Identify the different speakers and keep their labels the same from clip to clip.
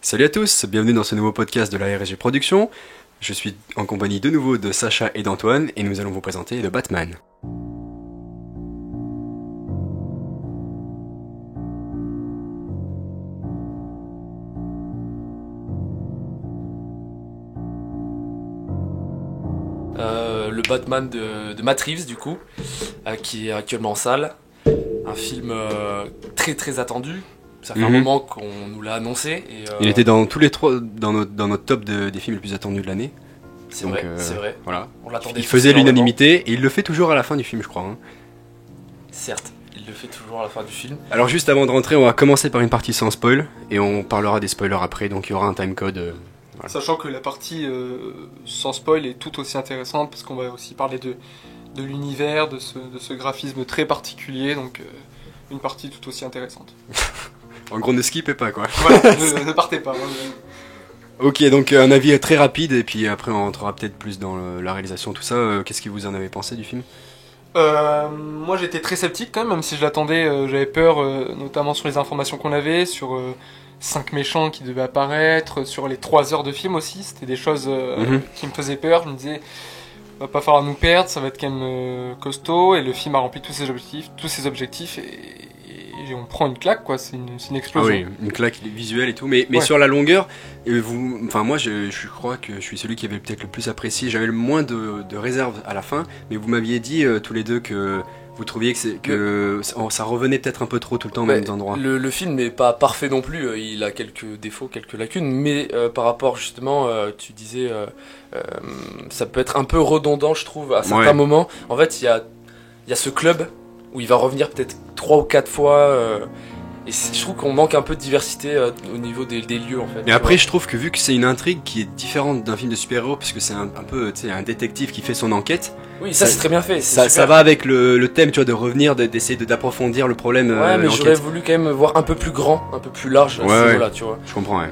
Speaker 1: Salut à tous, bienvenue dans ce nouveau podcast de la RSG Productions. Je suis en compagnie de nouveau de Sacha et d'Antoine et nous allons vous présenter le Batman.
Speaker 2: Le Batman de Matt Reeves du coup, qui est actuellement en salle. Un film très très attendu. Ça fait un moment qu'on nous l'a annoncé. Et,
Speaker 1: Il était dans tous les trois dans notre top des films les plus attendus de l'année.
Speaker 2: C'est vrai, c'est vrai.
Speaker 1: Voilà.
Speaker 2: On l'attendait.
Speaker 1: Il faisait l'unanimité et il le fait toujours à la fin du film, je crois.
Speaker 2: Certes, il le fait toujours à la fin du film.
Speaker 1: Alors juste avant de rentrer, on va commencer par une partie sans spoil et on parlera des spoilers après, donc il y aura un timecode.
Speaker 3: Voilà. Sachant que la partie sans spoil est tout aussi intéressante parce qu'on va aussi parler de l'univers, de ce graphisme très particulier, donc une partie tout aussi intéressante.
Speaker 1: En gros, ne skippez pas quoi.
Speaker 3: Voilà, ne partez pas.
Speaker 1: Ok, donc un avis très rapide et puis après on rentrera peut-être plus dans la réalisation, tout ça. Qu'est-ce que vous en avez pensé du film ?
Speaker 3: Moi j'étais très sceptique quand même si je l'attendais, j'avais peur notamment sur les informations qu'on avait, sur 5 méchants qui devaient apparaître, sur les 3 heures de film aussi, c'était des choses qui me faisaient peur, je me disais va pas falloir nous perdre, ça va être quand même costaud, et le film a rempli tous ses objectifs et on prend une claque quoi, c'est une explosion.
Speaker 1: Ah oui, une claque visuelle et tout, mais ouais. Sur la longueur, moi je crois que je suis celui qui avait peut-être le plus apprécié, j'avais le moins de réserve à la fin, mais vous m'aviez dit tous les deux que vous trouviez que ça revenait peut-être un peu trop tout le temps aux mêmes endroits.
Speaker 2: Le film n'est pas parfait non plus, il a quelques défauts, quelques lacunes, mais par rapport justement, tu disais, ça peut être un peu redondant je trouve à certains moments. En fait il y a ce club où il va revenir peut-être 3 ou 4 fois, et je trouve qu'on manque un peu de diversité au niveau des lieux en fait.
Speaker 1: Mais après je trouve que vu que c'est une intrigue qui est différente d'un film de super-héros, puisque c'est un peu un détective qui fait son enquête.
Speaker 2: Oui, ça c'est très bien fait.
Speaker 1: Ça va avec le thème, tu vois, de revenir, d'essayer d'approfondir le problème.
Speaker 2: Ouais, mais j'aurais voulu quand même voir un peu plus grand, un peu plus large à ce niveau-là, tu vois.
Speaker 1: Je comprends, ouais.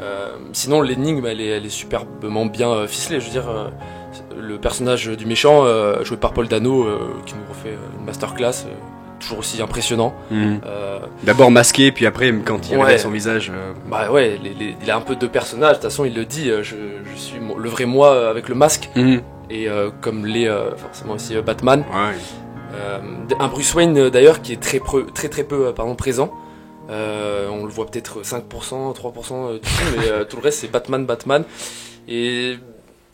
Speaker 2: Sinon l'énigme elle est superbement bien ficelée, je veux dire. Le personnage du méchant, joué par Paul Dano, qui nous refait une masterclass. Toujours aussi impressionnant.
Speaker 1: D'abord masqué, puis après quand il révèle son visage.
Speaker 2: Bah ouais, il a un peu deux personnages. De toute façon, il le dit. Je suis le vrai moi avec le masque. Et comme l'est forcément aussi Batman.
Speaker 1: Ouais.
Speaker 2: Un Bruce Wayne d'ailleurs qui est très peu présent. On le voit peut-être 5%, 3% du film, mais tout le reste c'est Batman. Et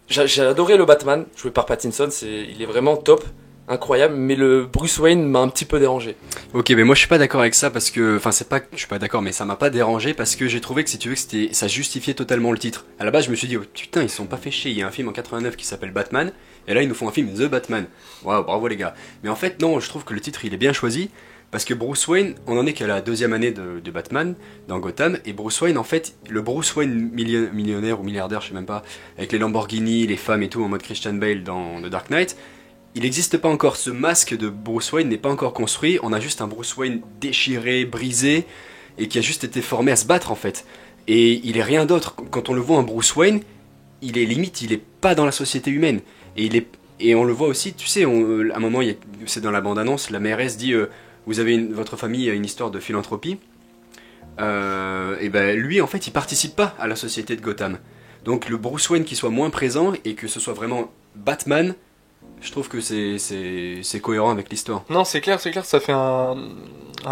Speaker 2: j'ai adoré le Batman joué par Pattinson. Il est vraiment top. Incroyable, mais le Bruce Wayne m'a un petit peu dérangé.
Speaker 1: Ok, mais moi je suis pas d'accord avec ça parce que, c'est pas que je suis pas d'accord, mais ça m'a pas dérangé parce que j'ai trouvé que si tu veux ça justifiait totalement le titre. À la base je me suis dit, oh putain, ils sont pas fait chier, il y a un film en 89 qui s'appelle Batman, et là ils nous font un film The Batman. Waouh, bravo les gars. Mais en fait non, je trouve que le titre il est bien choisi, parce que Bruce Wayne, on en est qu'à la 2e année de Batman dans Gotham, et Bruce Wayne en fait, le Bruce Wayne millionnaire ou milliardaire, je sais même pas, avec les Lamborghini, les femmes et tout en mode Christian Bale dans The Dark Knight, il n'existe pas encore, ce masque de Bruce Wayne n'est pas encore construit, on a juste un Bruce Wayne déchiré, brisé, et qui a juste été formé à se battre en fait. Et il est rien d'autre, quand on le voit en Bruce Wayne, il est pas dans la société humaine. Et on le voit aussi, tu sais, à un moment, c'est dans la bande-annonce, la mairesse dit vous avez votre famille a une histoire de philanthropie, et ben lui en fait il participe pas à la société de Gotham. Donc le Bruce Wayne qui soit moins présent, et que ce soit vraiment Batman, je trouve que c'est cohérent avec l'histoire.
Speaker 3: Non, c'est clair, ça fait un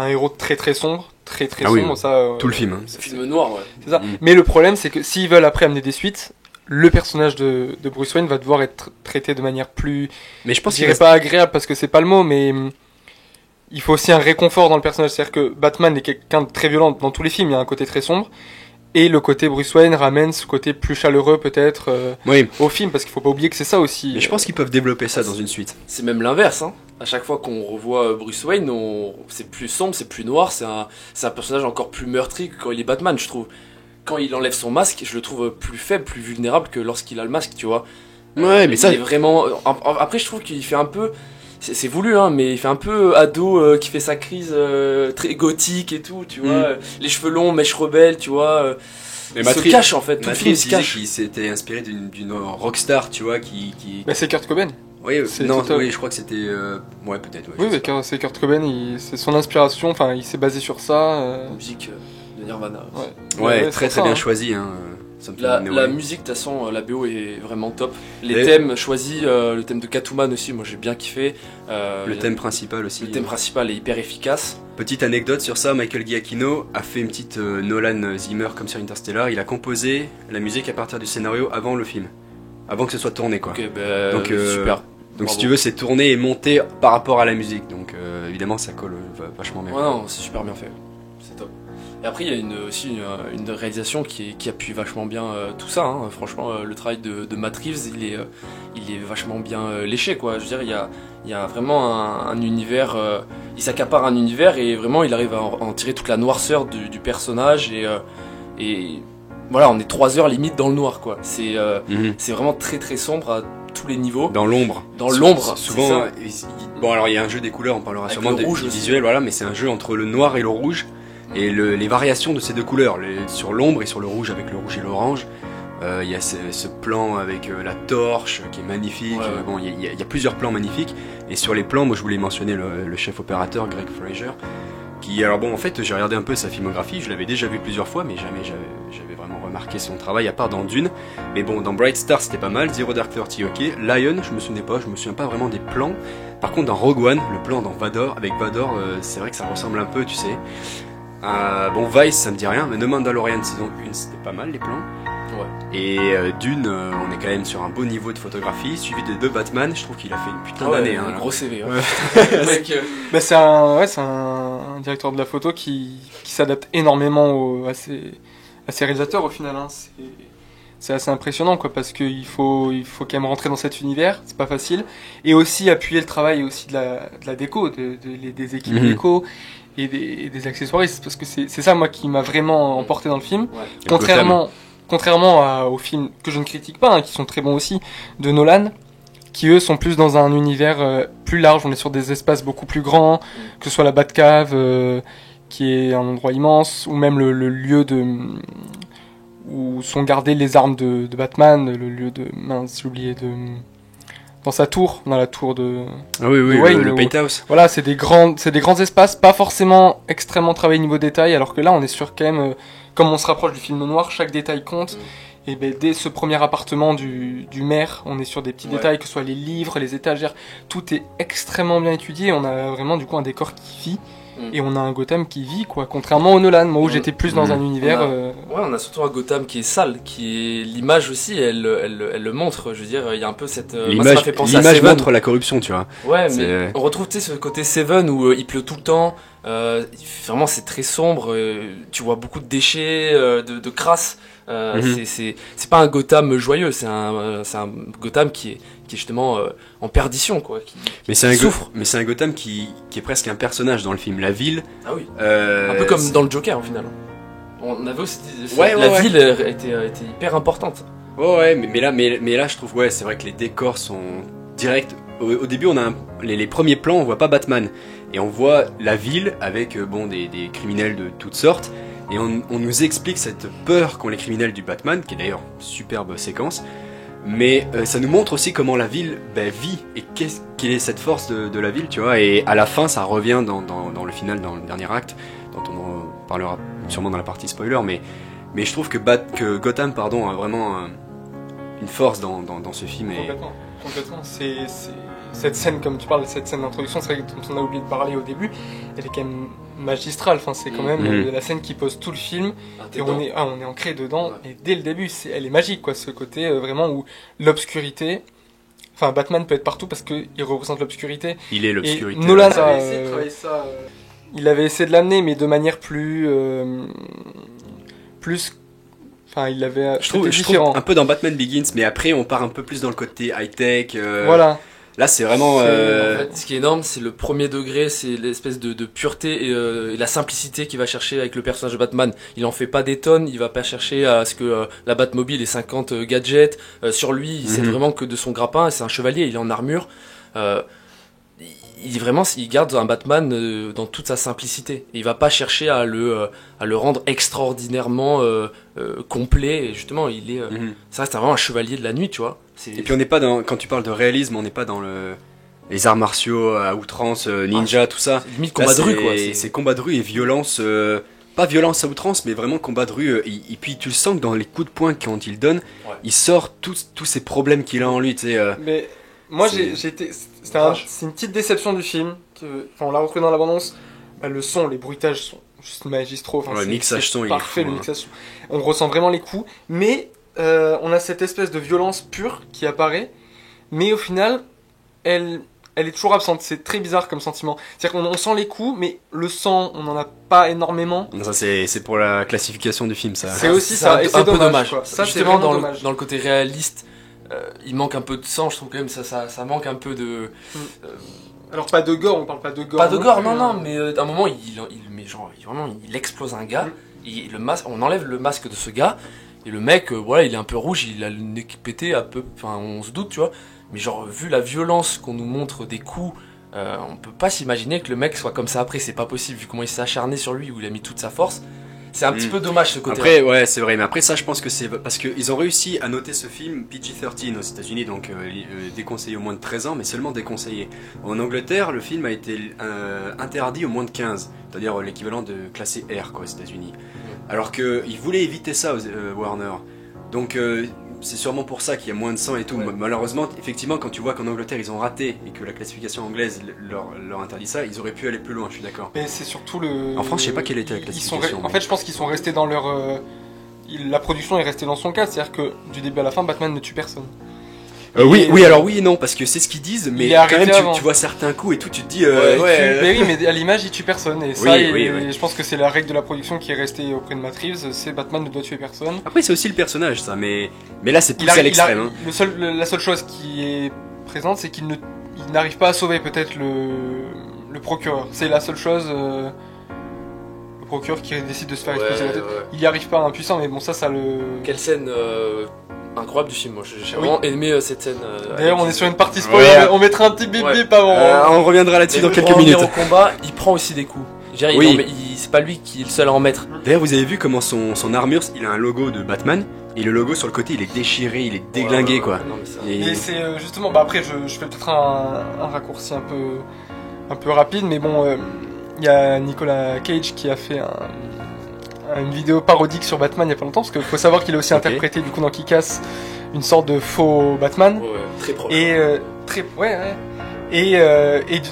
Speaker 3: héros très très sombre, très
Speaker 1: oui,
Speaker 3: sombre. Ça,
Speaker 1: tout le film.
Speaker 2: C'est un film noir, ouais.
Speaker 3: C'est ça. Mais le problème, c'est que s'ils veulent après amener des suites, le personnage de Bruce Wayne va devoir être traité de manière plus...
Speaker 1: Mais je pense
Speaker 3: qu'il pas agréable parce que c'est pas le mot, mais il faut aussi un réconfort dans le personnage. C'est-à-dire que Batman est quelqu'un de très violent dans tous les films, il y a un côté très sombre. Et le côté Bruce Wayne ramène ce côté plus chaleureux peut-être au film, parce qu'il faut pas oublier que c'est ça aussi.
Speaker 1: Mais je pense qu'ils peuvent développer ça dans une suite.
Speaker 2: C'est même l'inverse, hein. À chaque fois qu'on revoit Bruce Wayne, c'est plus sombre, c'est plus noir, c'est un personnage encore plus meurtri que quand il est Batman, je trouve. Quand il enlève son masque, je le trouve plus faible, plus vulnérable que lorsqu'il a le masque, tu vois.
Speaker 1: Ouais, mais ça...
Speaker 2: Il est vraiment... Après, je trouve qu'il fait un peu... C'est voulu, hein, mais il fait un peu ado qui fait sa crise très gothique et tout, tu vois. Les cheveux longs, mèche rebelle, tu vois. Il se cache en fait, tout le film se cache.
Speaker 1: Il s'était inspiré d'une rockstar, tu vois, qui...
Speaker 3: Bah, c'est Kurt Cobain.
Speaker 1: Oui, oui, je crois que c'était... Ouais, peut-être. Ouais,
Speaker 3: oui, mais c'est Kurt Cobain, c'est son inspiration, enfin, il s'est basé sur ça.
Speaker 2: Musique de Nirvana.
Speaker 1: Ouais, très très bien choisi. Hein.
Speaker 2: La musique, de toute façon, la BO est vraiment top. Les thèmes choisis, le thème de Catwoman aussi, moi j'ai bien kiffé.
Speaker 1: Le thème principal aussi.
Speaker 2: Le thème principal est hyper efficace.
Speaker 1: Petite anecdote sur ça, Michael Giacchino a fait une petite Nolan Zimmer comme sur Interstellar. Il a composé la musique à partir du scénario avant le film. Avant que ce soit tourné quoi.
Speaker 2: Ok, donc super.
Speaker 1: Donc si tu veux, c'est tourné et monté par rapport à la musique. Donc évidemment, ça colle vachement bien.
Speaker 2: Ouais, non, c'est super bien fait. C'est top. Et après, il y a aussi une réalisation qui appuie vachement bien tout ça. Hein. Franchement, le travail de Matt Reeves, il est vachement bien léché, quoi. Je veux dire, il y a vraiment un univers. Il s'accapare un univers et vraiment, il arrive à en tirer toute la noirceur du personnage. Et voilà, on est 3 heures limite dans le noir, quoi. C'est vraiment très très sombre à tous les niveaux.
Speaker 1: Dans l'ombre.
Speaker 2: Dans l'ombre.
Speaker 1: Souvent, bon, alors il y a un jeu des couleurs, on parlera sûrement du visuel, voilà, mais c'est un jeu entre le noir et le rouge. Et les variations de ces deux couleurs, sur l'ombre et sur le rouge avec le rouge et l'orange, il y a ce plan avec la torche qui est magnifique.
Speaker 2: Ouais.
Speaker 1: Bon, il y a plusieurs plans magnifiques. Et sur les plans, moi je voulais mentionner le chef opérateur Greg Fraser. Alors bon, en fait, j'ai regardé un peu sa filmographie, je l'avais déjà vu plusieurs fois, mais jamais j'avais vraiment remarqué son travail, à part dans Dune. Mais bon, dans Bright Star, c'était pas mal, Zero Dark Thirty, ok. Lion, je me souviens pas vraiment des plans. Par contre, dans Rogue One, le plan avec Vador, c'est vrai que ça ressemble un peu, tu sais. Bon, Vice, ça me dit rien, mais The Mandalorian saison 1, c'était pas mal les plans.
Speaker 2: Ouais.
Speaker 1: Et Dune, on est quand même sur un beau niveau de photographie, suivi de deux Batman, je trouve qu'il a fait une putain d'année.
Speaker 2: Un gros CV. Hein.
Speaker 1: Ouais.
Speaker 2: Mec,
Speaker 3: c'est un directeur de la photo qui s'adapte énormément à ses réalisateurs au final. Hein. C'est assez impressionnant quoi, parce qu'il faut quand même rentrer dans cet univers, c'est pas facile. Et aussi appuyer le travail aussi de la déco, des équipes déco. Et des accessoiristes, parce que c'est ça moi qui m'a vraiment emporté dans le film.
Speaker 2: Ouais.
Speaker 3: Contrairement aux films que je ne critique pas, hein, qui sont très bons aussi, de Nolan, qui eux sont plus dans un univers plus large, on est sur des espaces beaucoup plus grands, que ce soit la Batcave, qui est un endroit immense, ou même le lieu où sont gardées les armes de Batman, le lieu de... mince, j'ai oublié de... dans sa tour, dans la tour de...
Speaker 1: Ah oui,
Speaker 3: de Wayne,
Speaker 1: le Penthouse.
Speaker 3: Voilà, c'est des grands espaces, pas forcément extrêmement travaillés niveau détail, alors que là, on est sur quand même, comme on se rapproche du film noir, chaque détail compte. Et ben, dès ce premier appartement du maire, on est sur des petits détails, que ce soit les livres, les étagères, tout est extrêmement bien étudié. On a vraiment du coup un décor qui vit. Et on a un Gotham qui vit, quoi. Contrairement au Nolan, moi où j'étais plus dans un univers.
Speaker 2: On a surtout un Gotham qui est sale, qui est l'image aussi, elle le montre. Je veux dire, il y a un peu cette.
Speaker 1: L'image montre la corruption, tu vois.
Speaker 2: Ouais, mais on retrouve tu sais ce côté Seven où il pleut tout le temps. Vraiment, c'est très sombre. Tu vois beaucoup de déchets, de crasse. C'est pas un Gotham joyeux, c'est un Gotham qui est justement en perdition, quoi.
Speaker 1: Mais c'est un Gotham qui est presque un personnage dans le film. La ville.
Speaker 2: Ah oui. Un peu comme dans le Joker, au final. On avait aussi la ville était hyper importante.
Speaker 1: Ouais, mais là, je trouve, c'est vrai que les décors sont directs. Au début, on a les premiers plans, on voit pas Batman. Et on voit la ville avec des criminels de toutes sortes. Et on nous explique cette peur qu'ont les criminels du Batman, qui est d'ailleurs une superbe séquence. Mais ça nous montre aussi comment la ville vit et quelle est cette force de la ville, tu vois. Et à la fin, ça revient dans le final, dans le dernier acte, dont on parlera sûrement dans la partie spoiler. Mais je trouve que Gotham a vraiment une force dans ce film.
Speaker 3: Complètement. C'est cette scène, comme tu parles, cette scène d'introduction, c'est vrai dont on a oublié de parler au début, elle est quand même magistrale. Enfin, c'est quand même la scène qui pose tout le film. Et on est ancré dedans. Ouais. Et dès le début, elle est magique, quoi. Ce côté vraiment où l'obscurité. Enfin, Batman peut être partout parce qu'il représente l'obscurité.
Speaker 1: Il est l'obscurité.
Speaker 3: Et Nolan a essayé de travailler ça. Il avait essayé de l'amener, mais de manière plus. Enfin, il avait.
Speaker 1: Je trouve un peu dans Batman Begins, mais après, on part un peu plus dans le côté high-tech.
Speaker 3: Voilà.
Speaker 1: Là, c'est vraiment.
Speaker 2: En fait, ce qui est énorme, c'est le premier degré, c'est l'espèce de pureté et la simplicité qu'il va chercher avec le personnage de Batman. Il en fait pas des tonnes, il va pas chercher à ce que la Batmobile ait 50 gadgets sur lui. Il sait vraiment que de son grappin, c'est un chevalier, il est en armure. Il garde un Batman dans toute sa simplicité. Et il va pas chercher à le rendre extraordinairement complet. Et justement, ça reste vraiment un chevalier de la nuit, tu vois.
Speaker 1: Et puis on n'est pas quand tu parles de réalisme, on n'est pas dans les arts martiaux à outrance, ninja, tout ça.
Speaker 2: C'est limite combat de rue, quoi.
Speaker 1: C'est combat de rue et violence pas violence à outrance, mais vraiment combat de rue. Et puis tu le sens que dans les coups de poing quand il donne, il sort tous ces problèmes qu'il a en lui.
Speaker 3: Mais moi, c'est une petite déception du film. On l'a retrouvé dans la bande-annonce. Le son, les bruitages sont juste magistraux.
Speaker 1: Le mixage son,
Speaker 3: parfait,
Speaker 1: il est fou,
Speaker 3: le mixage son. On ressent vraiment les coups. Mais on a cette espèce de violence pure qui apparaît. Mais au final, elle est toujours absente. C'est très bizarre comme sentiment. C'est-à-dire qu'on sent les coups, mais le sang, on n'en a pas énormément.
Speaker 1: Ça, c'est pour la classification du film, ça.
Speaker 3: C'est aussi ça, et c'est
Speaker 2: un peu dommage.
Speaker 3: Quoi. Ça,
Speaker 2: justement,
Speaker 3: dommage.
Speaker 2: Dans le côté réaliste, il manque un peu de sang, je trouve quand même, ça manque un peu de...
Speaker 3: Alors pas de gore, on parle pas de gore.
Speaker 2: Pas de gore, non, mais à un moment, il explose un gars, on enlève le masque de ce gars, et le mec, il est un peu rouge, il a le nez pété, on se doute, tu vois. Mais genre, vu la violence qu'on nous montre des coups, on peut pas s'imaginer que le mec soit comme ça après, c'est pas possible, vu comment il s'est acharné sur lui, où il a mis toute sa force. C'est un petit peu dommage ce côté.
Speaker 1: Après, ouais, c'est vrai, mais après ça, je pense que c'est parce qu'ils ont réussi à noter ce film PG-13 aux États-Unis, donc déconseillé aux moins de 13 ans, mais seulement déconseillé. En Angleterre, le film a été interdit aux moins de 15, c'est-à-dire l'équivalent de classé R, quoi, aux États-Unis. Alors qu'ils voulaient éviter ça, Warner. Donc, c'est sûrement pour ça qu'il y a moins de sang et tout. Ouais. Malheureusement, effectivement, quand tu vois qu'en Angleterre ils ont raté et que la classification anglaise leur interdit ça, ils auraient pu aller plus loin, je suis d'accord.
Speaker 3: Mais c'est surtout le...
Speaker 1: En France, je sais pas quelle était la classification.
Speaker 3: En fait, je pense qu'ils sont restés dans leur... La production est restée dans son cas, c'est-à-dire que du début à la fin, Batman ne tue personne.
Speaker 1: Oui, alors oui et non, parce que c'est ce qu'ils disent, mais quand même tu vois certains coups et tout, tu te dis...
Speaker 3: Mais oui, mais à l'image, il tue personne, et ça, je pense que c'est la règle de la production qui est restée auprès de Matt Reeves, c'est Batman ne doit tuer personne.
Speaker 1: Après, c'est aussi le personnage, ça, mais là, c'est poussé à l'extrême.
Speaker 3: La seule chose qui est présente, c'est qu'il n'arrive pas à sauver peut-être le procureur. C'est la seule chose... Le procureur qui décide de se faire exploser la tête. Il n'y arrive pas, impuissant, mais bon, ça le...
Speaker 2: Quelle scène incroyable du film, moi j'ai vraiment aimé cette scène.
Speaker 3: D'ailleurs, on est sur une partie spoiler, on mettra un petit bip bip avant.
Speaker 1: On reviendra là-dessus dans quelques minutes.
Speaker 2: Au combat, il prend aussi des coups. C'est pas lui qui est le seul à en mettre.
Speaker 1: D'ailleurs, vous avez vu comment son armure, il a un logo de Batman, et le logo sur le côté, il est déchiré, il est déglingué, quoi.
Speaker 2: Non, mais
Speaker 3: et c'est justement, après, je fais peut-être un raccourci un peu rapide, mais bon, il y a Nicolas Cage qui a fait une vidéo parodique sur Batman il y a pas longtemps, parce qu'il faut savoir qu'il a aussi interprété du coup dans Kick-Ass une sorte de faux Batman.
Speaker 2: Très proche.
Speaker 3: Et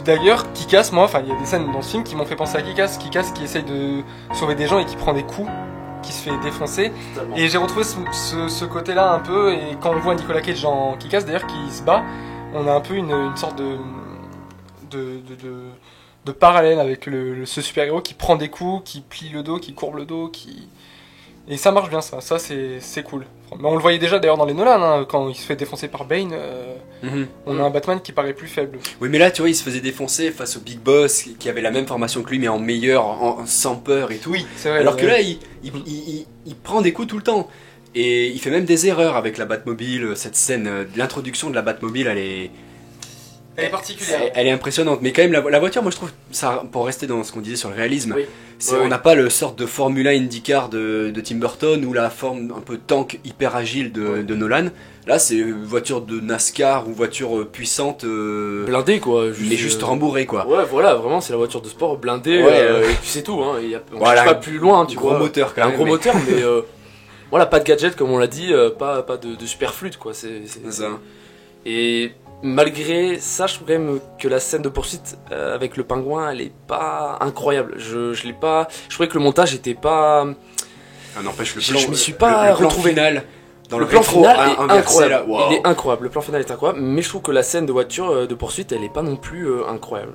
Speaker 3: d'ailleurs, Kick-Ass, il y a des scènes dans ce film qui m'ont fait penser à Kick-Ass qui essaye de sauver des gens et qui prend des coups, qui se fait défoncer. Totalement. Et j'ai retrouvé ce côté-là un peu, et quand on voit Nicolas Cage dans Kick-Ass d'ailleurs qui se bat, on a un peu une sorte de parallèle avec ce super-héros qui prend des coups, qui plie le dos, qui courbe le dos, et ça marche bien, ça c'est cool. Mais on le voyait déjà d'ailleurs dans les Nolan, quand il se fait défoncer par Bane, on a un Batman qui paraît plus faible.
Speaker 1: Oui, mais là tu vois, il se faisait défoncer face au Big Boss qui avait la même formation que lui mais en meilleur, sans peur et tout.
Speaker 3: Oui, c'est vrai.
Speaker 1: Alors que là, il prend des coups tout le temps. Et il fait même des erreurs avec la Batmobile, cette scène, l'introduction de la Batmobile, elle est
Speaker 3: particulière.
Speaker 1: Elle est impressionnante, mais quand même la voiture, moi je trouve, ça, pour rester dans ce qu'on disait sur le réalisme, on n'a pas le sorte de Formula IndyCar de Tim Burton ou la forme un peu tank hyper agile de Nolan. Là c'est une voiture de NASCAR ou voiture puissante,
Speaker 2: blindée quoi,
Speaker 1: mais juste rembourrée quoi.
Speaker 2: Ouais, voilà, vraiment c'est la voiture de sport blindée, et puis c'est tout, hein. On cherche pas plus loin, tu vois.
Speaker 1: Moteur quand même.
Speaker 2: Un gros moteur, mais voilà, pas de gadget comme on l'a dit, pas de super fluide quoi, c'est
Speaker 1: ça.
Speaker 2: Et malgré ça, je trouve quand même que la scène de poursuite avec le pingouin, elle est pas incroyable. Je l'ai pas. Je trouvais que le montage était pas.
Speaker 1: N'empêche, le plan.
Speaker 2: Je m'y suis pas retrouvé.
Speaker 1: Final, dans
Speaker 2: le plan final est incroyable.
Speaker 1: Là, wow.
Speaker 2: Il est incroyable. Le plan final est incroyable, mais je trouve que la scène de voiture de poursuite, elle est pas non plus incroyable.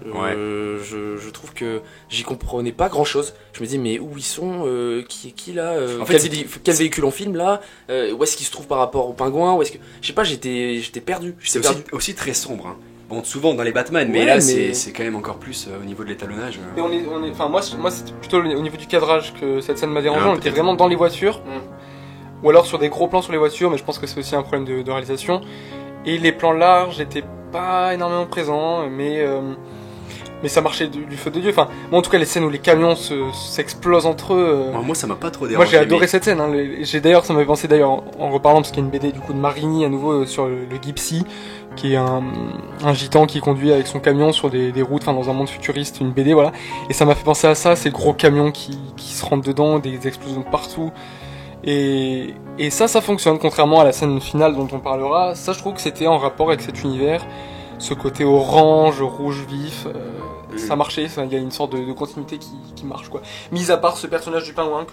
Speaker 2: Je trouve que j'y comprenais pas grand chose. Je me dis mais où ils sont, qui là, en fait, quel véhicule on filme là, où est-ce qu'il se trouve par rapport au pingouin, où est-ce que je sais pas, j'étais perdu.
Speaker 1: C'est aussi très sombre. Hein. Bon, souvent dans les Batman, mais là c'est quand même encore plus au niveau de l'étalonnage.
Speaker 3: Mais moi c'était plutôt au niveau du cadrage que cette scène m'a dérangé. On était vraiment dans les voitures. Ou alors sur des gros plans sur les voitures, mais je pense que c'est aussi un problème de réalisation. Et les plans larges étaient pas énormément présents, mais mais ça marchait du feu de Dieu. Enfin, moi en tout cas les scènes où les camions s'explosent entre eux.
Speaker 1: Moi ça m'a pas trop dérangé.
Speaker 3: Moi j'ai adoré cette scène. Hein. Ça m'avait pensé d'ailleurs en reparlant parce qu'il y a une BD du coup de Marini à nouveau sur le Gypsy, qui est un gitan qui conduit avec son camion sur des routes, enfin dans un monde futuriste, une BD voilà. Et ça m'a fait penser à ça, ces gros camions qui se rentrent dedans, des explosions de partout. Et ça fonctionne, contrairement à la scène finale dont on parlera. Ça, je trouve que c'était en rapport avec cet univers, ce côté orange, rouge vif. Ça marchait, il y a une sorte de continuité qui marche, quoi. Mis à part ce personnage du pingouin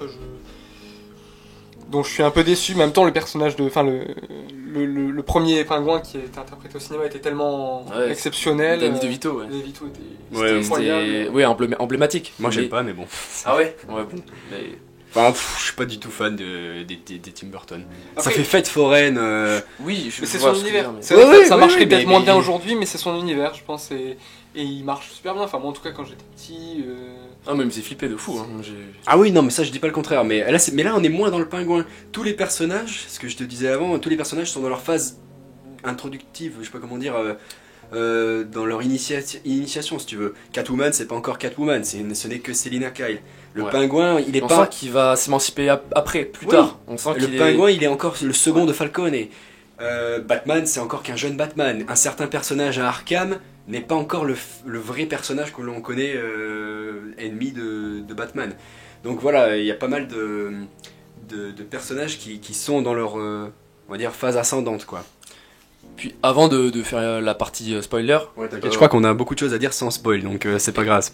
Speaker 3: dont je suis un peu déçu, mais en même temps, le personnage le premier pingouin qui a été interprété au cinéma était tellement exceptionnel.
Speaker 2: Danny DeVito, ouais.
Speaker 3: Danny DeVito était
Speaker 2: emblématique.
Speaker 1: Moi, j'aime pas, mais bon.
Speaker 2: Ah ouais bon. Mais...
Speaker 1: Enfin, je suis pas du tout fan des Tim Burton. Après, ça fait fête foraine.
Speaker 3: Oui, mais c'est son univers. Ça marcherait peut-être moins bien aujourd'hui, mais c'est son univers, je pense. Et il marche super bien. Enfin, moi, en tout cas, quand j'étais petit.
Speaker 2: Ah, mais il me faisait flipper de fou. Hein.
Speaker 1: Ah oui, non, mais ça, je dis pas le contraire. Mais là, on est moins dans le pingouin. Tous les personnages, ce que je te disais avant, tous les personnages sont dans leur phase introductive, je sais pas comment dire. Dans leur initiation, si tu veux. Catwoman, c'est pas encore Catwoman, ce n'est que Selina Kyle. Le pingouin, il est
Speaker 2: on
Speaker 1: pas.
Speaker 2: On sent qu'il va s'émanciper après, plus tard. On sent
Speaker 1: le pingouin, il est encore le second de Falcone. Batman, c'est encore qu'un jeune Batman. Un certain personnage à Arkham n'est pas encore le vrai personnage que l'on connaît, ennemi de Batman. Donc voilà, il y a pas mal de personnages qui sont dans leur, on va dire, phase ascendante, quoi.
Speaker 2: Puis avant de faire la partie spoiler,
Speaker 1: je crois qu'on a beaucoup de choses à dire sans spoil, donc c'est pas grave,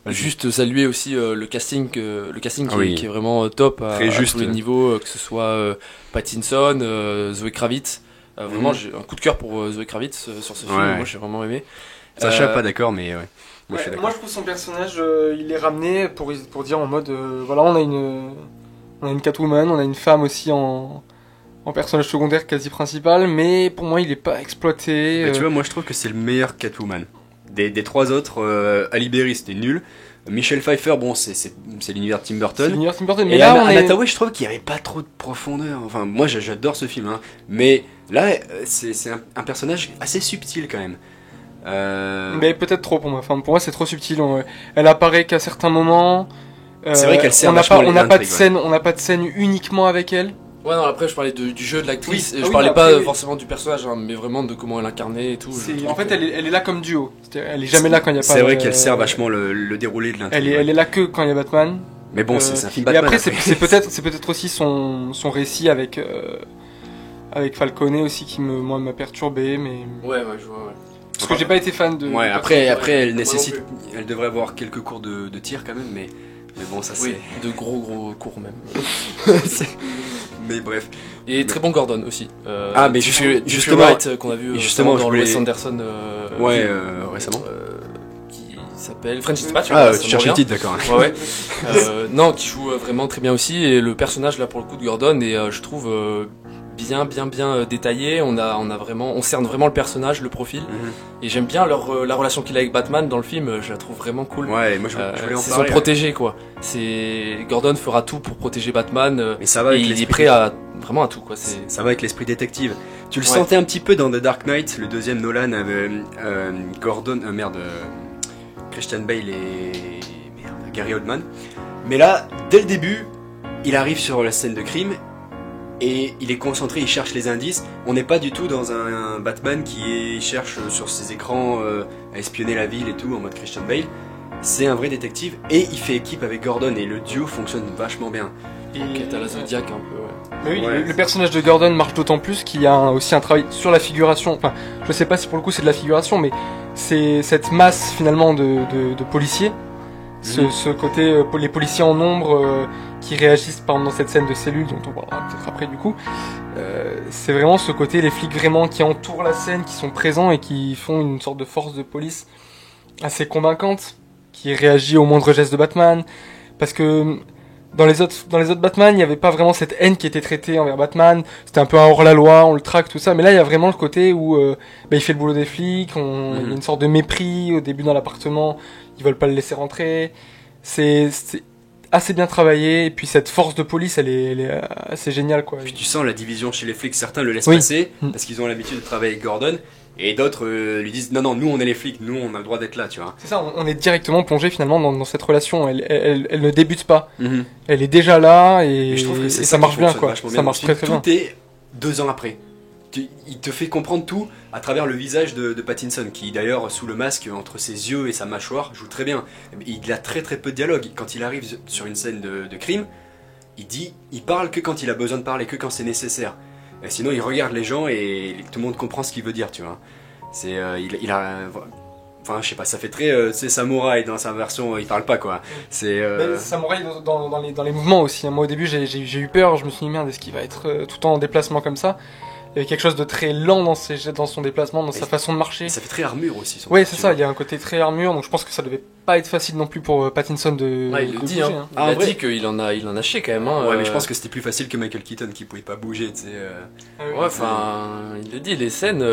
Speaker 2: Juste saluer aussi le casting qui est vraiment top à tous les niveaux, que ce soit Pattinson, Zoe Kravitz. Vraiment, j'ai un coup de cœur pour Zoe Kravitz sur ce film. Moi, j'ai vraiment aimé.
Speaker 1: Sacha, pas d'accord, mais ouais.
Speaker 3: Moi, je trouve son personnage, il est ramené pour dire en mode, voilà, on a une Catwoman, on a une femme aussi en personnage secondaire quasi principal, mais pour moi il est pas exploité.
Speaker 1: Tu vois, moi je trouve que c'est le meilleur Catwoman. Des trois autres, Ali Berry c'était nul. Michelle Pfeiffer, bon, c'est l'univers Tim Burton.
Speaker 3: Mais
Speaker 1: et là, Anna Hathaway, je trouve qu'il n'y avait pas trop de profondeur. Enfin, moi j'adore ce film, hein. Mais là, c'est un personnage assez subtil quand même.
Speaker 3: Mais peut-être trop pour moi. Enfin, pour moi c'est trop subtil. Elle apparaît qu'à certains moments.
Speaker 1: C'est vrai qu'elle sert
Speaker 3: on n'a pas de scène uniquement avec elle.
Speaker 2: Ouais, non, après je parlais du jeu de l'actrice, je parlais pas forcément du personnage, hein, mais vraiment de comment elle incarnait et tout.
Speaker 3: En fait, elle est là comme duo. Elle est jamais là quand il y a pas.
Speaker 1: C'est vrai qu'elle sert vachement le déroulé de l'intrigue.
Speaker 3: Elle est là que quand il y a Batman.
Speaker 1: Mais bon, c'est un film Batman.
Speaker 3: Et après, c'est peut-être aussi son récit avec Falcone aussi qui m'a perturbé, mais.
Speaker 2: Ouais, je vois, ouais.
Speaker 3: Parce que j'ai pas été fan de.
Speaker 1: Ouais, après, elle devrait avoir quelques cours de tir quand même, mais bon, ça c'est.
Speaker 2: De gros cours même.
Speaker 1: Mais bref.
Speaker 2: Et très bon Gordon aussi.
Speaker 1: Mais justement,
Speaker 2: qu'on a vu
Speaker 1: dans
Speaker 2: Wes Anderson.
Speaker 1: Récemment.
Speaker 2: Qui s'appelle French Dispatch.
Speaker 1: Tu cherches le titre, d'accord.
Speaker 2: Ouais. Non, qui joue vraiment très bien aussi. Et le personnage là pour le coup de Gordon est, je trouve, bien détaillé. On cerne vraiment le personnage, le profil. Et j'aime bien la relation qu'il a avec Batman dans le film. Je la trouve vraiment cool.
Speaker 1: Ouais, moi je voulais en parler.
Speaker 2: C'est son protégé, quoi. Gordon fera tout pour protéger Batman.
Speaker 1: Mais ça va avec
Speaker 2: il est prêt à tout, quoi.
Speaker 1: Ça va avec l'esprit détective. Tu le sentais un petit peu dans The Dark Knight, le deuxième Nolan, Gordon, Christian Bale et Gary Oldman. Mais là, dès le début, il arrive sur la scène de crime. Et il est concentré, il cherche les indices. On n'est pas du tout dans un Batman qui cherche sur ses écrans à espionner la ville et tout en mode Christian Bale. C'est un vrai détective et il fait équipe avec Gordon et le duo fonctionne vachement bien.
Speaker 2: Ok, t'as la Zodiac un peu, ouais.
Speaker 3: Mais oui, le personnage de Gordon marche d'autant plus qu'il y a aussi un travail sur la figuration. Enfin, je sais pas si pour le coup c'est de la figuration, mais c'est cette masse finalement de policiers. Ce côté, les policiers en nombre qui réagissent par exemple dans cette scène de cellule dont on parlera peut-être après du coup. C'est vraiment ce côté, les flics vraiment qui entourent la scène, qui sont présents et qui font une sorte de force de police assez convaincante, qui réagit au moindre geste de Batman. Parce que dans les autres Batman, il n'y avait pas vraiment cette haine qui était traitée envers Batman. C'était un peu un hors-la-loi, on le traque, tout ça. Mais là, il y a vraiment le côté où il fait le boulot des flics, il y a une sorte de mépris au début dans l'appartement. Ils veulent pas le laisser rentrer. assez bien travaillé, et puis cette force de police, elle est assez géniale, quoi.
Speaker 1: Puis tu sens la division chez les flics, certains le laissent
Speaker 3: Oui.
Speaker 1: passer, parce qu'ils ont l'habitude de travailler avec Gordon, et d'autres lui disent non, nous on est les flics, nous on a le droit d'être là, tu vois.
Speaker 3: C'est ça, on est directement plongé finalement dans cette relation, elle ne débute pas, elle est déjà là, et
Speaker 1: je trouve que c'est
Speaker 3: ça marche
Speaker 1: qui
Speaker 3: bien,
Speaker 1: fonctionne
Speaker 3: quoi.
Speaker 1: vachement
Speaker 3: Ça
Speaker 1: bien.
Speaker 3: marche très très bien.
Speaker 1: Tout est 2 ans après. Il te fait comprendre tout à travers le visage de Pattinson, qui d'ailleurs, sous le masque, entre ses yeux et sa mâchoire, joue très bien. Il a très très peu de dialogue. Quand il arrive sur une scène de crime, il parle que quand il a besoin de parler, que quand c'est nécessaire. Et sinon, il regarde les gens et tout le monde comprend ce qu'il veut dire, tu vois. C'est, enfin, je sais pas, ça fait très, c'est samouraï dans sa version, il parle pas, quoi. C'est.
Speaker 3: Samouraï dans les mouvements aussi. Moi au début j'ai eu peur, je me suis dit merde, est-ce qu'il va être tout le temps en déplacement comme ça? Il y avait quelque chose de très lent dans son déplacement, dans sa façon de marcher.
Speaker 1: Ça fait très armure aussi.
Speaker 3: Ouais, c'est ça, il y a un côté très armure, donc je pense que ça devait pas être facile non plus pour Pattinson de.
Speaker 2: Ouais, il le dit, hein. Il a dit qu'il en a chié quand même. Hein,
Speaker 1: ouais, mais je pense que c'était plus facile que Michael Keaton qui pouvait pas bouger, tu sais.
Speaker 2: Ouais, enfin, il le dit, les scènes,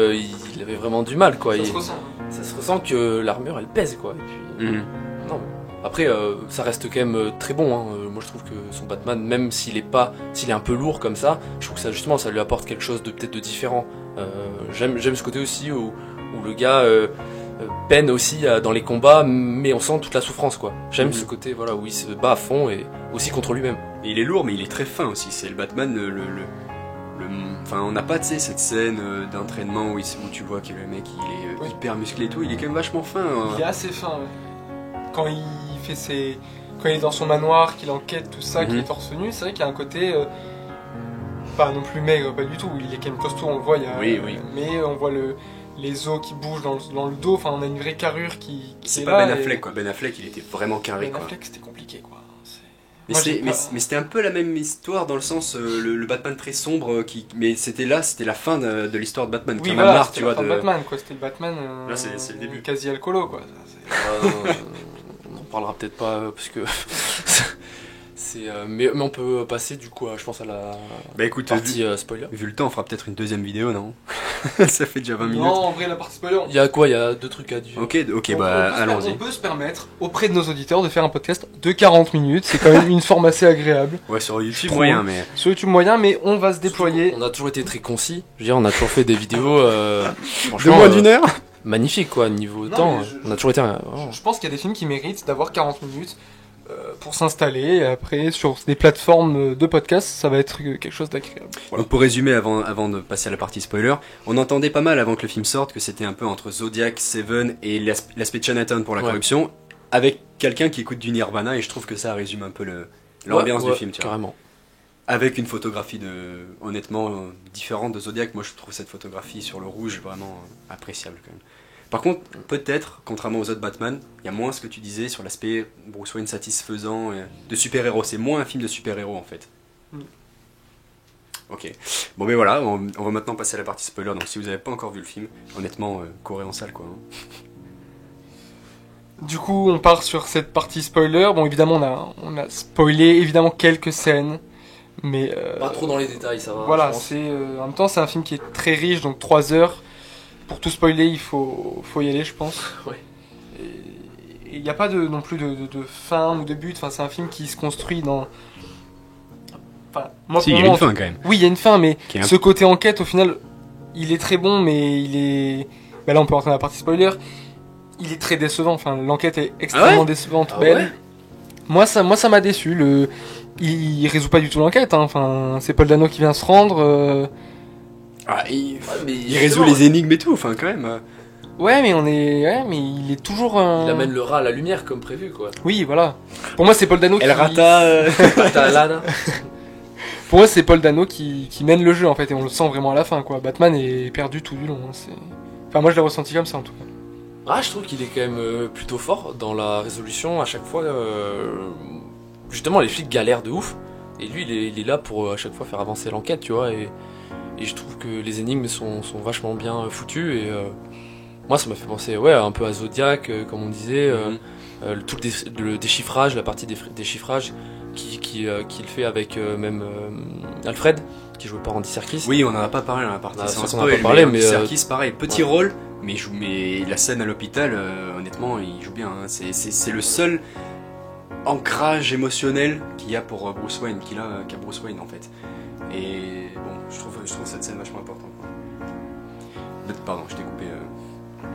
Speaker 2: il avait vraiment du mal, quoi. Ça se ressent que l'armure elle pèse, quoi. Et puis, non. Après, ça reste quand même très bon. Hein. Moi, je trouve que son Batman, même s'il est un peu lourd comme ça, je trouve que ça justement, ça lui apporte quelque chose de peut-être de différent. J'aime ce côté aussi où le gars peine aussi dans les combats, mais on sent toute la souffrance, quoi. J'aime ce côté, voilà, où il se bat à fond et aussi contre lui-même.
Speaker 1: Et il est lourd, mais il est très fin aussi. C'est le Batman, enfin, on n'a pas, tu sais, cette scène d'entraînement où tu vois que le mec il est hyper musclé et tout. Il est quand même vachement fin. Hein.
Speaker 3: Il est assez fin. Ouais. Quand il est dans son manoir, qu'il enquête tout ça, qu'il est torse nu, c'est vrai qu'il y a un côté pas non plus maigre, pas du tout. Il est quand même costaud, on le voit.
Speaker 1: Oui.
Speaker 3: Mais on voit les os qui bougent dans le dos. Enfin, on a une vraie carrure qui
Speaker 1: c'est
Speaker 3: est
Speaker 1: pas
Speaker 3: là.
Speaker 1: Ben Affleck, quoi. Ben Affleck, il était vraiment carré,
Speaker 3: Ben
Speaker 1: quoi.
Speaker 3: Affleck, c'était compliqué, quoi.
Speaker 1: Mais c'était un peu la même histoire dans le sens le Batman très sombre mais c'était la fin de l'histoire de Batman.
Speaker 3: Oui, voilà, c'était la fin de Batman, quoi. C'était le Batman.
Speaker 1: Là, c'est le début.
Speaker 3: Quasi alcoolo, quoi.
Speaker 2: On en parlera peut-être pas parce que mais on peut passer du coup je pense à la partie spoiler.
Speaker 1: Vu le temps, on fera peut-être une deuxième vidéo, non? Ça fait déjà 20 minutes.
Speaker 3: Non, en vrai, la partie spoiler.
Speaker 2: Il y a quoi? Il y a 2 trucs à dire.
Speaker 1: Ok, allons-y.
Speaker 3: On peut se permettre auprès de nos auditeurs de faire un podcast de 40 minutes. C'est quand même une forme assez agréable.
Speaker 1: Ouais, sur YouTube moyen, mais.
Speaker 3: Sur YouTube moyen, mais on va se déployer.
Speaker 2: On a toujours été très concis. Je veux dire, on a toujours fait des vidéos.
Speaker 1: De moins d'une heure.
Speaker 2: Magnifique, quoi, niveau temps. On a toujours été.
Speaker 3: Je pense qu'il y a des films qui méritent d'avoir 40 minutes. Pour s'installer, et après sur des plateformes de podcast, ça va être quelque chose d'agréable.
Speaker 1: Voilà. Donc pour résumer, avant de passer à la partie spoiler, on entendait pas mal avant que le film sorte que c'était un peu entre Zodiac, Seven et l'aspect de Chinatown pour la corruption, avec quelqu'un qui écoute du Nirvana, et je trouve que ça résume un peu l'ambiance du film, tu vois.
Speaker 2: Carrément.
Speaker 1: Avec une photographie honnêtement différente de Zodiac. Moi je trouve cette photographie sur le rouge vraiment appréciable quand même. Par contre, peut-être, contrairement aux autres Batman, il y a moins ce que tu disais sur l'aspect Bruce Wayne satisfaisant de super-héros. C'est moins un film de super-héros en fait. Ok. Bon, mais voilà, on va maintenant passer à la partie spoiler. Donc si vous n'avez pas encore vu le film, honnêtement, courez en salle, quoi.
Speaker 3: Du coup, on part sur cette partie spoiler. Bon, évidemment, on a spoilé évidemment quelques scènes, mais
Speaker 2: pas trop dans les détails, ça va.
Speaker 3: Voilà, en même temps, c'est un film qui est très riche, donc 3 heures. Pour tout spoiler, il faut y aller, je pense.
Speaker 2: Ouais.
Speaker 3: Et il n'y a pas non plus de fin ou de but. Enfin, c'est un film qui se construit dans. Enfin, moi,
Speaker 1: si, il y a une fin quand même.
Speaker 3: Oui, il y a une fin, mais ce côté enquête, au final, il est très bon, mais il est. Là, on peut rentrer dans la partie spoiler. Il est très décevant. Enfin, l'enquête est extrêmement décevante.
Speaker 2: Ouais.
Speaker 3: Moi, ça m'a déçu. Il résout pas du tout l'enquête. Hein. Enfin, c'est Paul Dano qui vient se rendre.
Speaker 1: Il résout les énigmes et tout, enfin quand même.
Speaker 3: Ouais, mais il est toujours.
Speaker 2: Il amène le rat à la lumière comme prévu, quoi.
Speaker 3: Oui, voilà. Pour moi, c'est Paul Dano. Pour moi, c'est Paul Dano qui mène le jeu en fait, et on le sent vraiment à la fin, quoi. Batman est perdu tout du long. Hein. Enfin, moi, je l'ai ressenti comme ça en tout cas.
Speaker 2: Ah, je trouve qu'il est quand même plutôt fort dans la résolution. À chaque fois, justement, les flics galèrent de ouf, et lui, il est là pour à chaque fois faire avancer l'enquête, tu vois. Et je trouve que les énigmes sont vachement bien foutues, et moi ça m'a fait penser un peu à Zodiac, comme on disait, tout le déchiffrage, la partie déchiffrage qu'il fait avec même Alfred, qui jouait par Andy Serkis.
Speaker 1: Oui, on en a pas parlé dans la partie
Speaker 2: mais
Speaker 1: Serkis, pareil, petit rôle, mais la scène à l'hôpital, honnêtement, il joue bien. Hein. C'est le seul ancrage émotionnel qu'il y a pour Bruce Wayne, qu'a Bruce Wayne en fait. Et bon, je trouve cette scène vachement importante. Pardon, je t'ai coupé.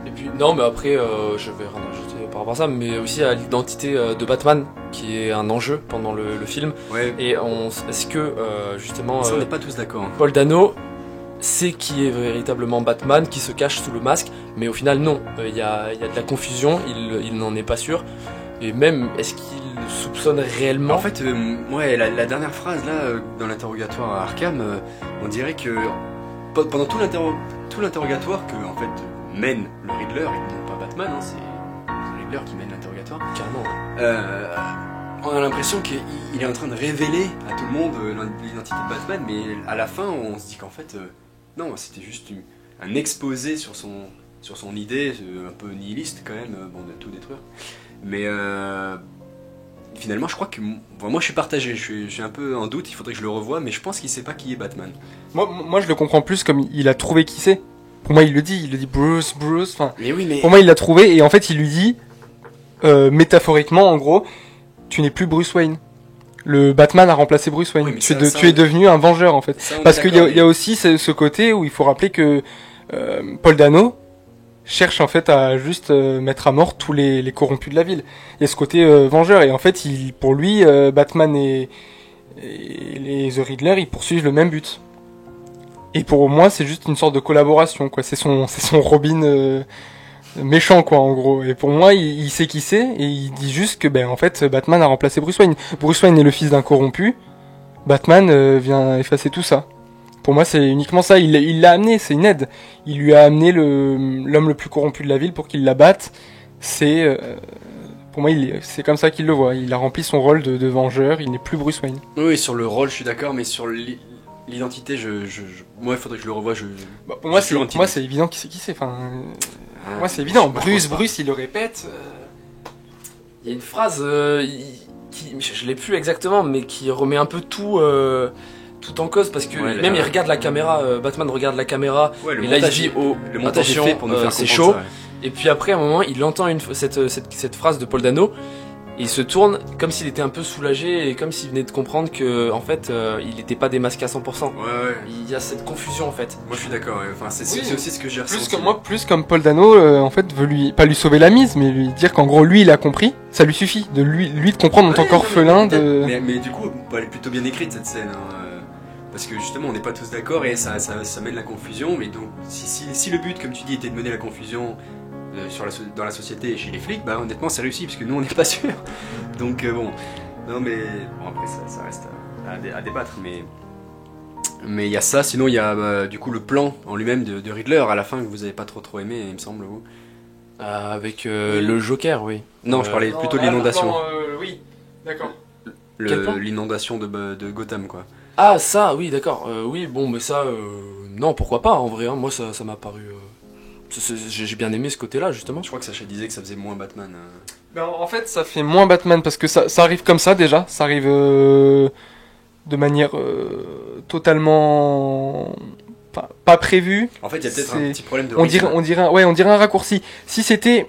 Speaker 2: Et puis non, mais après, je vais rien ajouter par rapport à ça, mais aussi à l'identité de Batman, qui est un enjeu pendant le film.
Speaker 1: Ouais.
Speaker 2: Et est-ce que justement,
Speaker 1: ça, on n'est pas tous d'accord. Hein.
Speaker 2: Paul Dano sait qui est véritablement Batman, qui se cache sous le masque, mais au final non, il y a de la confusion, il n'en est pas sûr. Et même, est-ce qu'il soupçonne réellement?
Speaker 1: En fait, ouais, la dernière phrase là, dans l'interrogatoire à Arkham, on dirait que pendant tout l'interrogatoire que en fait mène le Riddler, et non pas Batman, hein, c'est le Riddler qui mène l'interrogatoire.
Speaker 2: Carrément.
Speaker 1: On a l'impression qu'il est en train de révéler à tout le monde l'identité de Batman, mais à la fin, on se dit qu'en fait, non, c'était juste un exposé sur son idée, un peu nihiliste quand même, bon, de tout détruire. Mais finalement, je crois que moi, je suis partagé, je suis un peu en doute. Il faudrait que je le revoie, mais je pense qu'il sait pas qui est Batman.
Speaker 3: Moi, je le comprends plus comme il a trouvé qui c'est. Pour moi, il le dit Bruce. Enfin,
Speaker 1: mais oui, mais
Speaker 3: pour moi, il l'a trouvé et en fait, il lui dit métaphoriquement, en gros, tu n'es plus Bruce Wayne. Le Batman a remplacé Bruce Wayne.
Speaker 1: Oui,
Speaker 3: tu es devenu un vengeur en fait. Parce qu'il y a aussi ce côté où il faut rappeler que Paul Dano cherche en fait à juste mettre à mort tous les corrompus de la ville. Il y a ce côté vengeur et en fait, pour lui, Batman et les The Riddler, ils poursuivent le même but. Et pour moi, c'est juste une sorte de collaboration, quoi. C'est son Robin méchant, quoi, en gros. Et pour moi, il sait qui c'est et il dit juste que, en fait, Batman a remplacé Bruce Wayne. Bruce Wayne est le fils d'un corrompu. Batman vient effacer tout ça. Pour moi, c'est uniquement ça. Il l'a amené, c'est une aide. Il lui a amené l'homme le plus corrompu de la ville pour qu'il la batte. Pour moi, c'est comme ça qu'il le voit. Il a rempli son rôle de vengeur. Il n'est plus Bruce Wayne.
Speaker 1: Oui, sur le rôle, je suis d'accord, mais sur l'identité, moi, il faudrait que je le revoie.
Speaker 3: Pour moi, c'est évident qui c'est. Enfin, moi, c'est évident. Bruce, il le répète.
Speaker 2: Il y a une phrase qui, je l'ai plus exactement, mais qui remet un peu tout en cause parce que même il regarde la caméra, Batman regarde la caméra, et là il dit
Speaker 1: le montage est fait pour nous faire
Speaker 2: c'est chaud.
Speaker 1: Ça, ouais.
Speaker 2: Et puis après à un moment il entend cette phrase de Paul Dano. Et il se tourne comme s'il était un peu soulagé et comme s'il venait de comprendre que en fait il n'était pas démasqué à 100%.
Speaker 1: Ouais.
Speaker 2: Il y a cette confusion en fait.
Speaker 1: Moi je suis d'accord. Ouais. Enfin c'est aussi ce que j'ai ressenti.
Speaker 3: Plus comme Paul Dano en fait veut pas lui sauver la mise, mais lui dire qu'en gros lui il a compris. Ça lui suffit de lui de comprendre en tant qu'orphelin de.
Speaker 1: Mais du coup elle est plutôt bien écrite cette scène. Hein. Parce que justement on n'est pas tous d'accord et ça mène la confusion. Mais donc si le but comme tu dis était de mener la confusion dans la société et chez les flics, honnêtement c'est réussi parce que nous on n'est pas sûr. Donc bon, non mais bon après ça reste à débattre, mais il y a ça. Sinon il y a du coup le plan en lui-même de Riddler à la fin que vous avez pas trop aimé, il me semble vous.
Speaker 2: Avec le Joker, oui.
Speaker 1: Non, je parlais plutôt de l'inondation.
Speaker 3: Oui, d'accord.
Speaker 1: L'inondation de Gotham quoi.
Speaker 2: Ah ça, oui d'accord. Oui bon mais ça, non pourquoi pas en vrai. Hein. Moi ça m'a paru. J'ai bien aimé ce côté-là, justement.
Speaker 1: Je crois que Sacha disait que ça faisait moins Batman.
Speaker 3: En fait, ça fait moins Batman parce que ça arrive comme ça déjà. Ça arrive de manière totalement pas prévue.
Speaker 1: En fait, il y a peut-être un petit problème de
Speaker 3: rythme. On dirait un raccourci. Si c'était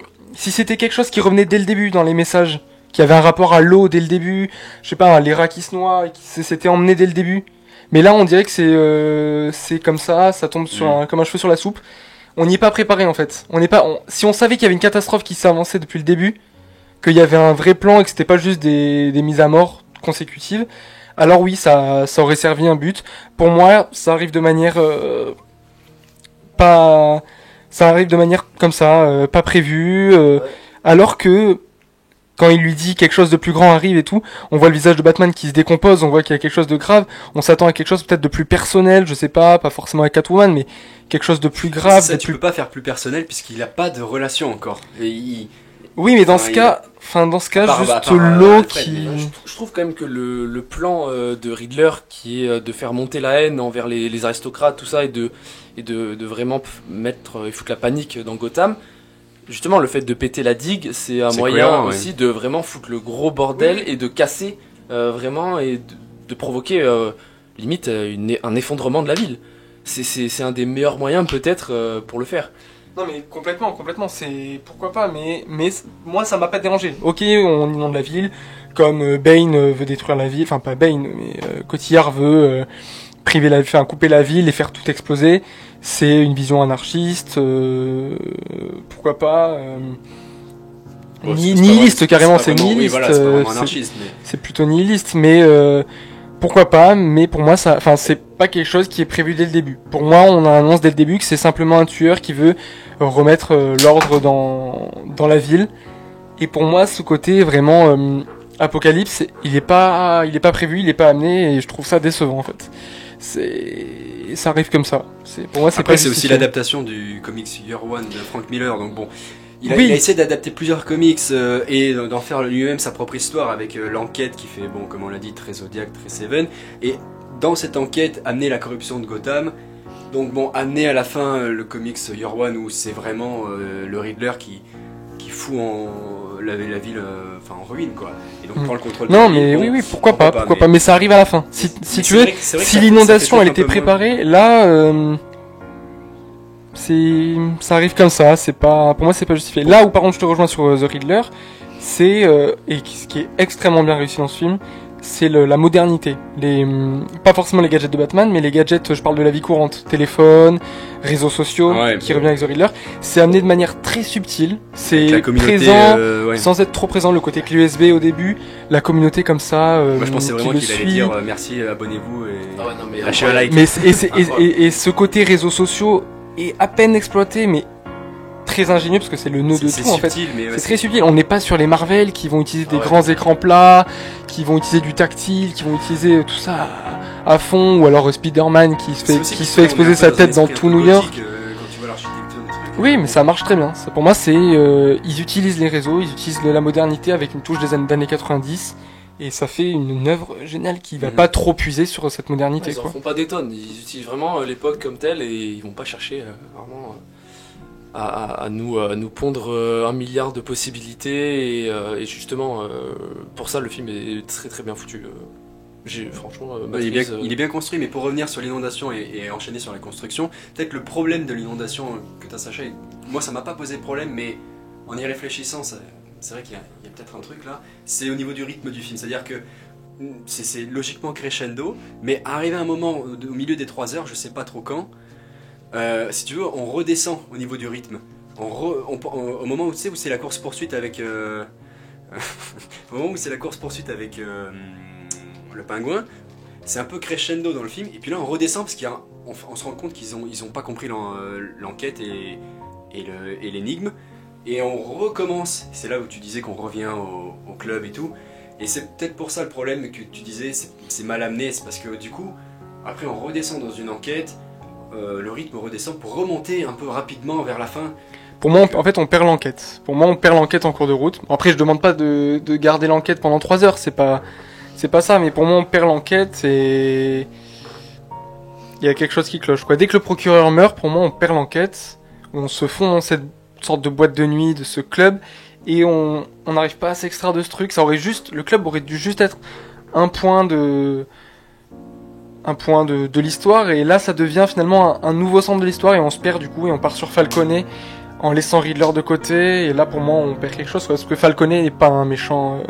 Speaker 3: quelque chose qui revenait dès le début dans les messages, qui avait un rapport à l'eau dès le début, je sais pas, les rats qui se noient, et qui s'était emmené dès le début. Mais là, on dirait que c'est comme ça tombe comme un cheveu sur la soupe. On n'y est pas préparé en fait. Si on savait qu'il y avait une catastrophe qui s'avançait depuis le début, qu'il y avait un vrai plan et que c'était pas juste des mises à mort consécutives, alors oui, ça aurait servi un but. Pour moi, ça arrive de manière ça arrive de manière comme ça, pas prévue. Alors que quand il lui dit quelque chose de plus grand arrive et tout, on voit le visage de Batman qui se décompose, on voit qu'il y a quelque chose de grave, on s'attend à quelque chose peut-être de plus personnel, je sais pas forcément avec Catwoman, mais quelque chose de plus grave.
Speaker 1: Ça, tu peux pas faire plus personnel puisqu'il n'a pas de relation encore.
Speaker 3: Oui, mais dans ce cas, juste l'eau qui...
Speaker 2: Je trouve quand même que le plan de Riddler, qui est de faire monter la haine envers les aristocrates, tout ça, et de vraiment foutre la panique dans Gotham, justement, le fait de péter la digue, c'est un moyen aussi de vraiment foutre le gros bordel et de casser vraiment et de provoquer limite un effondrement de la ville. C'est un des meilleurs moyens peut-être pour le faire.
Speaker 3: Non mais complètement, c'est pourquoi pas, mais moi ça m'a pas dérangé. Ok, on inonde la ville, comme Bane veut détruire la ville, enfin pas Bane, mais Cotillard veut couper la ville et faire tout exploser. C'est une vision anarchiste, pourquoi pas nihiliste carrément, c'est nihiliste. Oui,
Speaker 1: voilà, c'est pas vraiment anarchiste, mais...
Speaker 3: c'est plutôt nihiliste, mais pourquoi pas, mais pour moi c'est pas quelque chose qui est prévu dès le début. Pour moi, on annonce dès le début que c'est simplement un tueur qui veut remettre l'ordre dans la ville. Et pour moi, ce côté vraiment apocalypse, il est pas prévu, il est pas amené, et je trouve ça décevant en fait. Ça arrive comme ça. Pour moi, c'est
Speaker 1: après,
Speaker 3: pas
Speaker 1: c'est aussi l'adaptation du comics Year One de Frank Miller, donc bon. Il a essayé d'adapter plusieurs comics et d'en faire lui-même sa propre histoire avec l'enquête qui fait, bon, comme on l'a dit, très Zodiac, très Seven. Et dans cette enquête, amener la corruption de Gotham. Donc bon, amener à la fin le comics Year One où c'est vraiment le Riddler qui fout la ville en ruine, quoi. Et donc prend le contrôle de
Speaker 3: la
Speaker 1: ville.
Speaker 3: Mais bon, oui, pourquoi pas. Mais ça arrive à la fin. Si tu veux, si l'inondation elle était préparée, là... ça arrive comme ça, pour moi c'est pas justifié. Là où par contre je te rejoins sur The Riddler, c'est et ce qui est extrêmement bien réussi dans ce film, c'est la modernité. Pas forcément les gadgets de Batman, mais les gadgets, je parle de la vie courante, téléphone, réseaux sociaux, qui revient avec The Riddler. C'est amené de manière très subtile, c'est présent, sans être trop présent. Le côté clé USB au début, la communauté comme ça.
Speaker 1: Moi je pensais vraiment qu'il allait dire merci, abonnez-vous et lâchez un like.
Speaker 3: Et ce côté réseaux sociaux est à peine exploité, mais très ingénieux parce que c'est le nœud de tout en fait. C'est très subtil. On n'est pas sur les Marvel qui vont utiliser des grands écrans plats, qui vont utiliser du tactile, qui vont utiliser tout ça à fond, ou alors Spider-Man qui se fait exploser sa tête dans tout New York. Oui, mais ça marche très bien. Pour moi, ils utilisent les réseaux, ils utilisent la modernité avec une touche des années 90. Et ça fait une œuvre géniale qui va pas trop puiser sur cette modernité.
Speaker 2: Ils en font pas des tonnes, ils utilisent vraiment l'époque comme telle et ils vont pas chercher vraiment à nous pondre 1 milliard de possibilités et justement pour ça le film est très très bien foutu. Franchement,
Speaker 1: il est bien construit, mais pour revenir sur l'inondation et enchaîner sur la construction, peut-être le problème de l'inondation que tu as Sacha, moi ça m'a pas posé problème, mais en y réfléchissant, c'est vrai qu'il y a peut-être un truc là, c'est au niveau du rythme du film, c'est-à-dire que c'est logiquement crescendo, mais arrivé à un moment au milieu des 3 heures, je sais pas trop quand, si tu veux, on redescend au niveau du rythme. Au moment où tu sais où c'est la course poursuite avec au moment où c'est la course poursuite avec le pingouin, c'est un peu crescendo dans le film, et puis là on redescend parce on se rend compte qu'ils ont pas compris l'enquête et l'énigme. Et on recommence, c'est là où tu disais qu'on revient au club et tout, et c'est peut-être pour ça le problème que tu disais, c'est mal amené, c'est parce que du coup, après on redescend dans une enquête, le rythme redescend pour remonter un peu rapidement vers la fin.
Speaker 3: Pour moi, en fait, on perd l'enquête. Pour moi, on perd l'enquête en cours de route. Après, je demande pas de garder l'enquête pendant 3 heures, c'est pas ça, mais pour moi, on perd l'enquête et il y a quelque chose qui cloche, quoi. Dès que le procureur meurt, pour moi, on perd l'enquête, on se fond dans cette sorte de boîte de nuit de ce club et on n'arrive pas à s'extraire de ce truc. Le club aurait dû juste être un point de l'histoire, et là ça devient finalement un nouveau centre de l'histoire et on se perd du coup et on part sur Falcone en laissant Riddler de côté, et là pour moi on perd quelque chose parce que Falcone n'est pas un méchant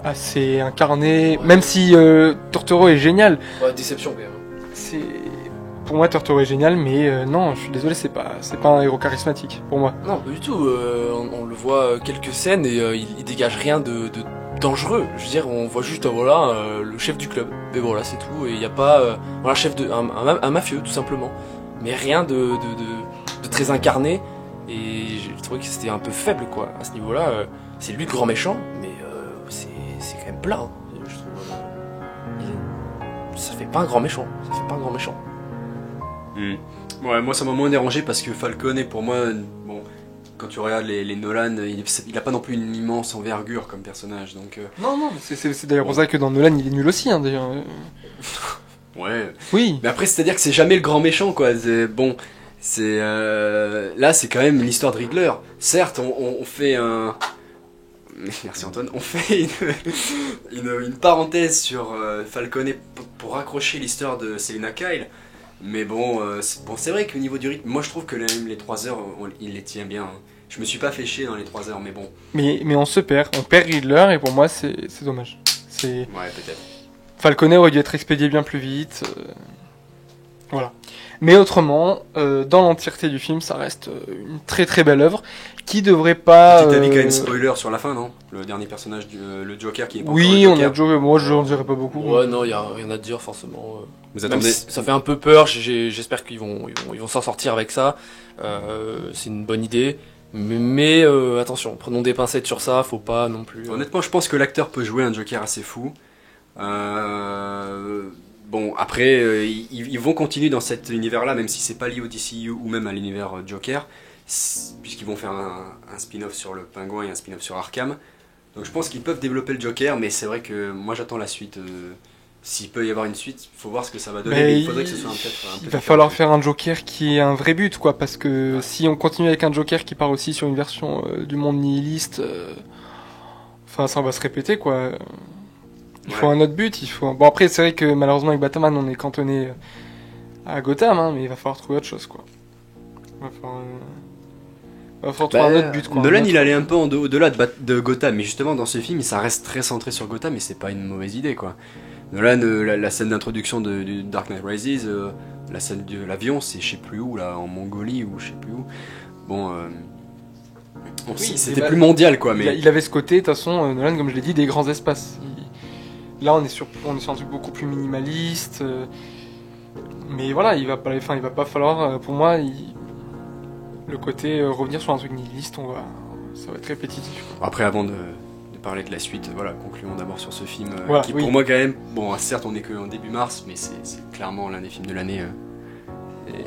Speaker 3: assez incarné, même si Turturro est génial.
Speaker 2: Déception quand même.
Speaker 3: Pour moi, Turturro est génial, mais non, je suis désolé, c'est pas un héros charismatique pour moi.
Speaker 2: Non, pas du tout. On le voit quelques scènes et il dégage rien de dangereux. Je veux dire, on voit juste le chef du club. Mais voilà, c'est tout. Et il y a pas un mafieux tout simplement, mais rien de très incarné. Et j'ai trouvé que c'était un peu faible quoi. À ce niveau-là, c'est lui le grand méchant, mais c'est quand même plat. Hein. Je trouve. Ça fait pas un grand méchant.
Speaker 1: Ouais, moi ça m'a moins dérangé parce que Falcone, pour moi, bon, quand tu regardes les Nolan, il a pas non plus une immense envergure comme personnage, donc...
Speaker 3: Non, c'est d'ailleurs pour ça que dans Nolan il est nul aussi, hein, d'ailleurs.
Speaker 1: Ouais.
Speaker 3: Oui.
Speaker 1: Mais après, c'est-à-dire que c'est jamais le grand méchant, quoi. Bon, là, c'est quand même l'histoire de Riddler. Certes, on fait un... Merci Antoine. On fait une parenthèse sur Falcone pour raccrocher l'histoire de Selina Kyle. Mais bon, c'est vrai qu'au niveau du rythme, moi je trouve que même les 3 heures, il les tient bien. Hein. je me suis pas fait chier dans les 3 heures, mais bon.
Speaker 3: Mais on perd Riddler, et pour moi, c'est dommage.
Speaker 1: Ouais, peut-être.
Speaker 3: Falconer aurait dû être expédié bien plus vite. Voilà. Mais autrement, dans l'entièreté du film, ça reste une très très belle œuvre qui devrait pas.
Speaker 1: Petit avis quand même spoiler sur la fin, non? Le dernier personnage, le Joker qui est pas
Speaker 3: oui,
Speaker 1: encore le
Speaker 3: on a
Speaker 1: Joker.
Speaker 3: déjà. Moi, je n'en dirais pas beaucoup.
Speaker 2: Ouais, non, y a rien à dire forcément.
Speaker 1: Vous
Speaker 2: Même
Speaker 1: attendez?
Speaker 2: si ça fait un peu peur. J'espère qu'ils vont s'en sortir avec ça. C'est une bonne idée. Mais attention, prenons des pincettes sur ça. Faut pas non plus.
Speaker 1: Honnêtement, je pense que l'acteur peut jouer un Joker assez fou. Bon, après, ils vont continuer dans cet univers-là, même si c'est pas lié au DCU ou même à l'univers Joker, puisqu'ils vont faire un spin-off sur le Pingouin et un spin-off sur Arkham. Donc je pense qu'ils peuvent développer le Joker, mais c'est vrai que moi j'attends la suite. S'il peut y avoir une suite, il faut voir ce que ça va donner. Mais il faudrait que ce soit un peu.
Speaker 3: Il va falloir faire un Joker qui ait un vrai but, quoi, parce que si on continue avec un Joker qui part aussi sur une version du monde nihiliste, enfin ça va se répéter, quoi. Il faut un autre but, Bon après c'est vrai que malheureusement avec Batman on est cantonné à Gotham, hein, mais il va falloir trouver autre chose, quoi. Il va falloir trouver un autre but, quoi.
Speaker 1: Nolan il allait un peu au-delà de Gotham, mais justement dans ce film ça reste très centré sur Gotham et c'est pas une mauvaise idée, quoi. Nolan, la scène d'introduction de Dark Knight Rises, la scène de l'avion, c'est je sais plus où, là, en Mongolie ou je sais plus où. Bon, oui, c'était plus mondial, quoi. Mais
Speaker 3: il avait ce côté, de toute façon, Nolan, comme je l'ai dit, des grands espaces. Là, on est sur un truc beaucoup plus minimaliste. Mais voilà, il va pas falloir, pour moi, le côté revenir sur un truc nihiliste, ça va être répétitif, quoi.
Speaker 1: Après, avant de parler de la suite, voilà, concluons d'abord sur ce film
Speaker 3: voilà,
Speaker 1: qui pour moi quand même, bon certes on est que en début mars, mais c'est clairement l'un des films de l'année.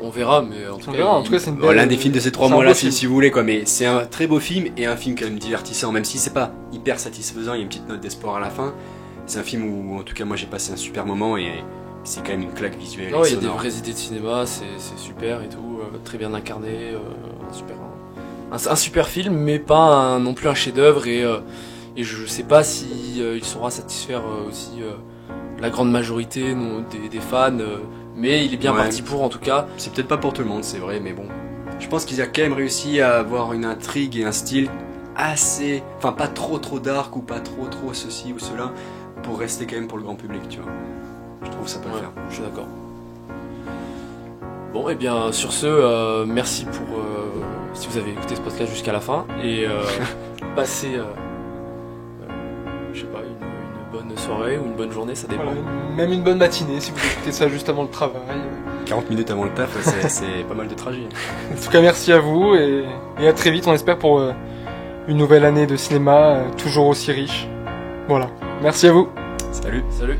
Speaker 2: On verra, mais en tout
Speaker 3: cas c'est une belle,
Speaker 1: l'un des films de ces 3 mois là si vous voulez, quoi, mais c'est un très beau film et un film quand même divertissant, même si c'est pas hyper satisfaisant, il y a une petite note d'espoir à la fin. C'est un film où en tout cas moi j'ai passé un super moment et c'est quand même une claque visuelle.
Speaker 2: Non, il y a des vraies idées de cinéma, c'est super et tout, très bien incarné, un super film, mais pas non plus un chef-d'œuvre et je sais pas si il saura satisfaire aussi la grande majorité des fans, mais il est bien parti pour, en tout cas.
Speaker 1: C'est peut-être pas pour tout le monde, c'est vrai, mais bon. Je pense qu'il a quand même réussi à avoir une intrigue et un style assez, enfin pas trop dark ou pas trop ceci ou cela, pour rester quand même pour le grand public, tu vois. Je trouve que ça peut le faire.
Speaker 2: Je suis d'accord. Bon, et bien sur ce, merci pour si vous avez écouté ce podcast jusqu'à la fin et passez je sais pas, une bonne soirée ou une bonne journée, ça dépend.
Speaker 3: Voilà, même une bonne matinée si vous écoutez ça juste avant le travail.
Speaker 1: 40 minutes avant le taf, c'est pas mal de trajet.
Speaker 3: En tout cas, merci à vous et à très vite, on espère, pour une nouvelle année de cinéma toujours aussi riche. Voilà, merci à vous.
Speaker 1: Salut.
Speaker 2: Salut.